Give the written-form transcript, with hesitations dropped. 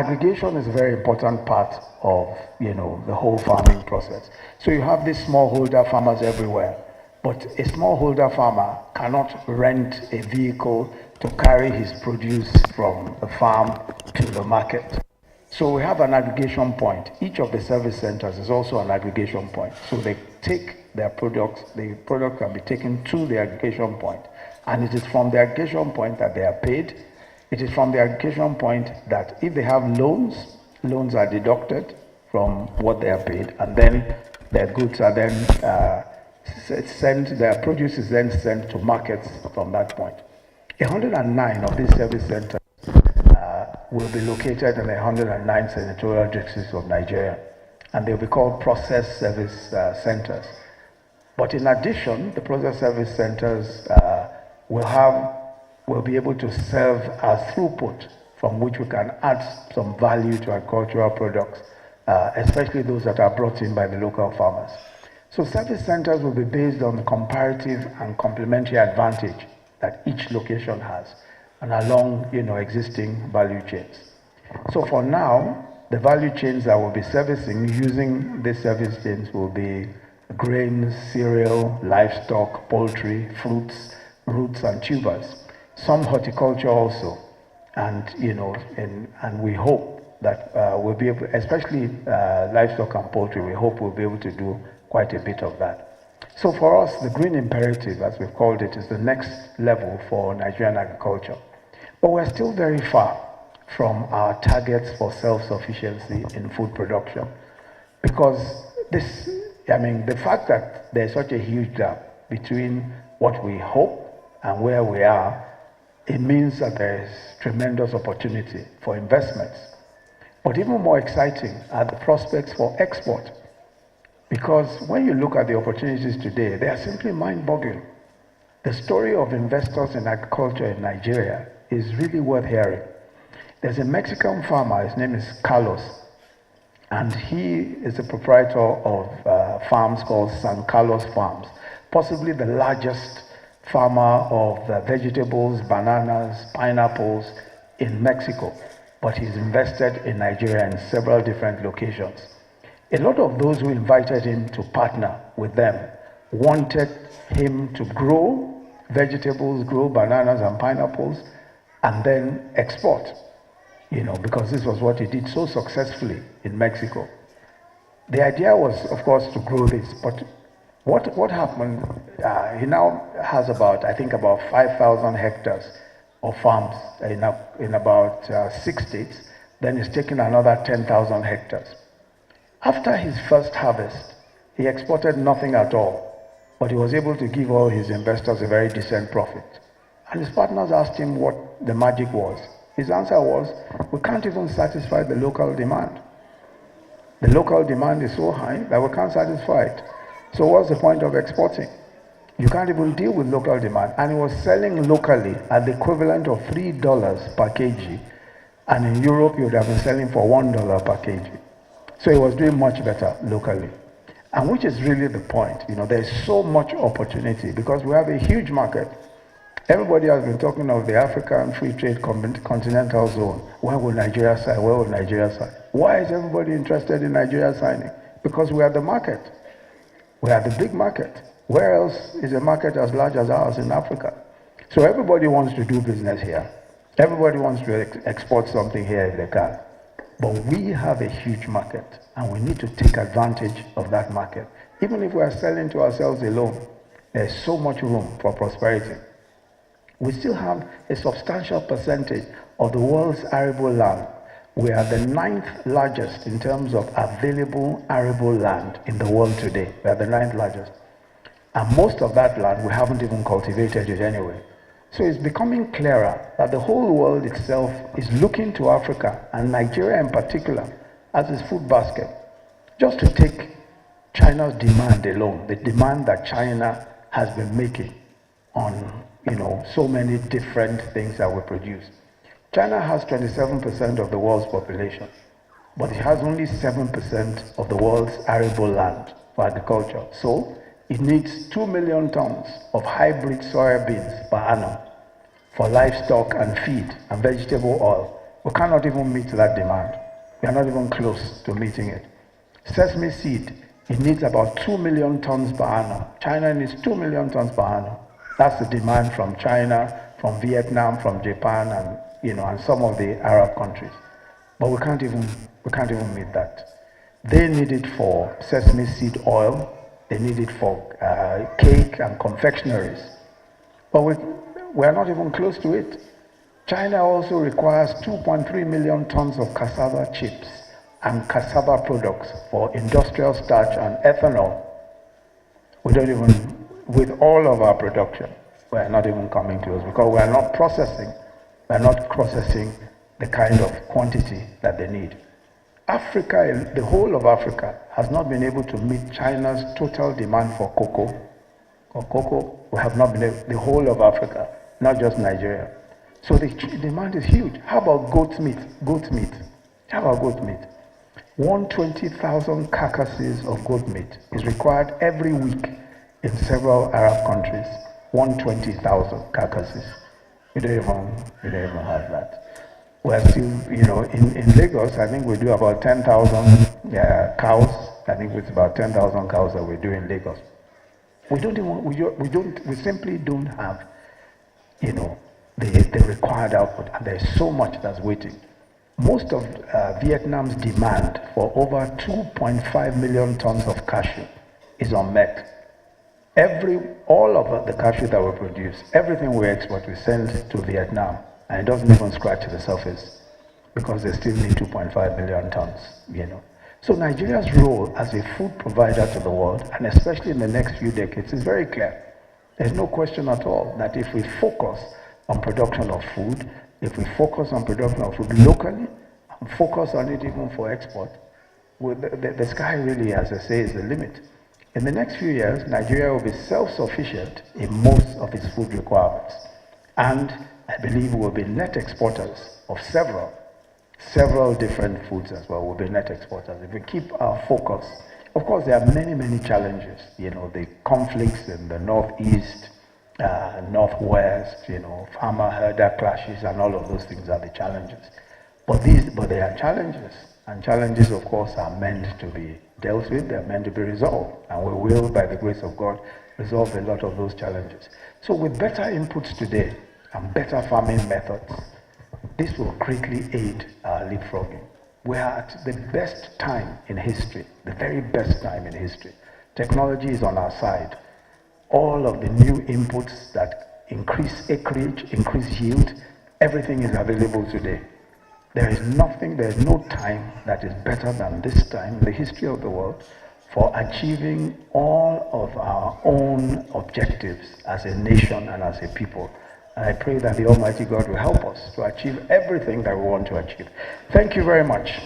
aggregation is a very important part of, the whole farming process. So you have these smallholder farmers everywhere, but a smallholder farmer cannot rent a vehicle to carry his produce from the farm to the market. So we have an aggregation point. Each of the service centers is also an aggregation point. So they take their products, the product can be taken to the aggregation point, and it is from the aggregation point that they are paid. It is from the aggregation point that if they have loans are deducted from what they are paid, and then their goods are then their produce is then sent to markets from that point. 109 of these service centers will be located in the 109 senatorial districts of Nigeria, and they'll be called process service centers. But in addition, the process service centers will be able to serve as throughput from which we can add some value to agricultural products, especially those that are brought in by the local farmers. So service centers will be based on the comparative and complementary advantage that each location has, and along existing value chains. So for now, the value chains that we'll be servicing using these service chains will be grains, cereal, livestock, poultry, fruits, roots, and tubers. Some horticulture also, and and we hope that we'll be able, especially livestock and poultry, we hope we'll be able to do quite a bit of that. So for us, the green imperative, as we've called it, is the next level for Nigerian agriculture. But we're still very far from our targets for self-sufficiency in food production. Because the fact that there's such a huge gap between what we hope and where we are, it means that there is tremendous opportunity for investments. But even more exciting are the prospects for export. Because when you look at the opportunities today, they are simply mind-boggling. The story of investors in agriculture in Nigeria is really worth hearing. There's a Mexican farmer, his name is Carlos, and he is the proprietor of farms called San Carlos Farms, possibly the largest farmer of vegetables, bananas, pineapples in Mexico, but he's invested in Nigeria in several different locations. A lot of those who invited him to partner with them wanted him to grow vegetables, grow bananas and pineapples, and then export, because this was what he did so successfully in Mexico. The idea was, of course, to grow this, but what happened, he now has about 5,000 hectares of farms in about 6 states. Then he's taken another 10,000 hectares. After his first harvest, he exported nothing at all, but he was able to give all his investors a very decent profit. And his partners asked him what the magic was. His answer was, we can't even satisfy the local demand. The local demand is so high that we can't satisfy it. So what's the point of exporting? You can't even deal with local demand. And he was selling locally at the equivalent of $3 per kg. And in Europe, he would have been selling for $1 per kg. So he was doing much better locally. And which is really the point. There's so much opportunity because we have a huge market. Everybody has been talking of the African Free Trade Continental Zone. Where will Nigeria sign? Where will Nigeria sign? Why is everybody interested in Nigeria signing? Because we are the market. We are the big market. Where else is a market as large as ours in Africa? So everybody wants to do business here. Everybody wants to export something here if they can. But we have a huge market, and we need to take advantage of that market. Even if we are selling to ourselves alone, there's so much room for prosperity. We still have a substantial percentage of the world's arable land. We are the 9th largest in terms of available arable land in the world today. We are the 9th largest. And most of that land, we haven't even cultivated it anyway. So it's becoming clearer that the whole world itself is looking to Africa, and Nigeria in particular, as its food basket. Just to take China's demand alone, the demand that China has been making on so many different things that we produce. China has 27% of the world's population, but it has only 7% of the world's arable land for agriculture. So it needs 2 million tons of hybrid soya beans per annum for livestock and feed and vegetable oil We cannot even meet that demand. We are not even close to meeting it. Sesame seed, it needs about 2 million tons per annum. China needs 2 million tons per annum. That's the demand from China, from Vietnam, from Japan, and some of the Arab countries. But we can't even meet that. They need it for sesame seed oil. They need it for cake and confectionaries. But we are not even close to it. China also requires 2.3 million tons of cassava chips and cassava products for industrial starch and ethanol. We don't even, with all of our production, we are not even coming close because we are not processing the kind of quantity that they need. Africa, the whole of Africa, has not been able to meet China's total demand for cocoa. We have not been able, the whole of Africa, not just Nigeria. So the demand is huge. How about goat meat? How about goat meat? 120,000 carcasses of goat meat is required every week in several Arab countries. 120,000 carcasses. We don't even have that. We're still, in Lagos, I think we do about 10,000 cows. I think it's about 10,000 cows that we do in Lagos. We simply don't have, the required output, and there's so much that's waiting. Most of Vietnam's demand for over 2.5 million tons of cashew is unmet. All of the cashew that we produce, everything we export, we send to Vietnam, and it doesn't even scratch the surface because they still need 2.5 million tons, So Nigeria's role as a food provider to the world, and especially in the next few decades, is very clear. There's no question at all that if we focus on production of food, if we focus on production of food locally, and focus on it even for export, the sky really, as I say, is the limit. In the next few years, Nigeria will be self-sufficient in most of its food requirements. And I believe we'll be net exporters of several different foods as well. We'll be net exporters. If we keep our focus, of course, there are many, many challenges. The conflicts in the northeast, northwest, farmer-herder clashes, and all of those things are the challenges. But they are challenges. And challenges, of course, are meant to be dealt with. They're meant to be resolved. And we will, by the grace of God, resolve a lot of those challenges. So with better inputs today and better farming methods, this will greatly aid our leapfrogging. We are at the best time in history, the very best time in history. Technology is on our side. All of the new inputs that increase acreage, increase yield, everything is available today. There is no time that is better than this time in the history of the world for achieving all of our own objectives as a nation and as a people. And I pray that the Almighty God will help us to achieve everything that we want to achieve. Thank you very much.